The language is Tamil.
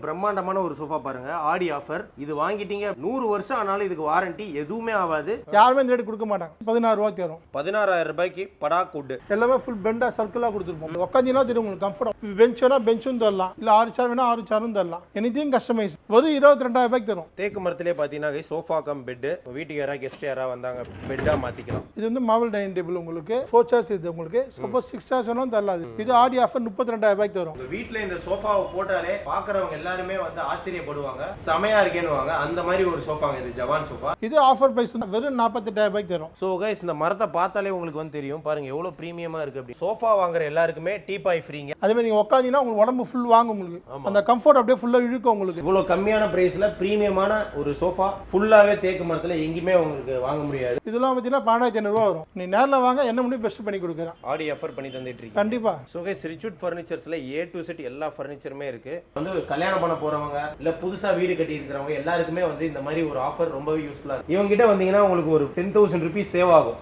பிரம்மாண்டமான ஒரு சோஃபா பாருங்க, ஆடி ஆஃபர். இது வாங்கிட்டீங்க 100 வருஷம் ஆனாலும் இதுக்கு வாரண்டி எதுவுமே ஆகாது. யாருமே இந்த ரேட் கொடுக்க மாட்டாங்க. 16 ரூபாய்க்கு தரும். 16,000 ரூபாய்க்கு படாக் வுட். எல்லாமே ஃபுல் பெண்டா சர்க்கிளா கொடுத்துருப்போம். உட்காந்தீங்கன்னா தெரியும் உங்களுக்கு கம்ஃபர்ட். பெஞ்ச் வேணா பெஞ்சும் தரலாம், இல்ல 6 சேர் வேணா 6 சேரும் தரலாம். Anything customize. வெறும் 22,000 ரூபாய்க்கு தரும். தேக்கு மரத்திலே பாத்தீங்கன்னா சோஃபா கம் பெட். வீட்டுக்கு யாராவது கெஸ்ட் யாராவது வந்தாங்க பெட்டா மாத்திக்கலாம். இது வந்து மாவல் டைனிங் டேபிள் உங்களுக்கு 4 சேர்ஸ் இது உங்களுக்கு. சப்போஸ் 6 சேர்ஸ் வேணாலும் தரலாம். இது ஆடி ஆஃபர் 32,000 ரூபாய்க்கு தரும். உங்க வீட்ல இந்த சோஃபாவை போட்டாலே பாக்குறவங்க எல்லாருமே வந்து ஆச்சரியப்படுவாங்க, செமையா இருக்கேன்னுவாங்க. அந்த மாதிரி ஒரு சோஃபாங்க இது, ஜவான் சோஃபா. இது ஆஃபர் பிரைஸ் வெறும் 48,000 ரூபாய்க்கு தரும். சோ கைஸ், இந்த மரத்தை பார்த்தாலே உங்களுக்கு வந்து தெரியும் பாருங்க எவ்வளவு பிரீமியமா இருக்கு. அப்படி சோஃபா வாங்குற எல்லாருக்குமே டீபாய் ஃப்ரீங்க. அதே மாதிரி நீங்க உட்காந்தீங்கன்னா உங்களுக்கு உடம்பு ஃபுல் வாங்க உங்களுக்கு. அந்த கம்ஃபர்ட் அப்படியே ஃபுல்லா இழுக்கும் உங்களுக்கு. இவ்வளவு கம்மியான பிரைஸ்ல பிரீமியமான ஒரு சோஃபா ஃபுல்லாவே தேக்கு மரத்துல எங்கேயுமே உங்களுக்கு வாங்க முடியாது. இதெல்லாம் பார்த்தீங்கன்னா 12,500 ரூபா வரும். நீ நேரில் வாங்க, என்ன முடியும் பெஸ்ட் பண்ணி கொடுக்குறேன். ஆடி ஆஃபர் பண்ணி தந்துட்டு இருக்கீங்க. கண்டிப்பா. சோ கைஸ், ரிச்சுட் ஃபர்னிச்சர்ஸ்ல A to Z எல்லா ஃபர்னிச்சருமே இருக்கு. வந்து கல்யாணம் பண்ண போறவங்க இல்ல புதுசா வீடு கட்டி இருக்கிறவங்க எல்லாருக்குமே வந்து இந்த மாதிரி ஒரு ஆஃபர் ரொம்பவே யூஸ்ஃபுல்லா இருக்கு. இவங்க கிட்ட வந்தீங்கன்னா உங்களுக்கு ஒரு 10,000 rupees சேவ் ஆகும்.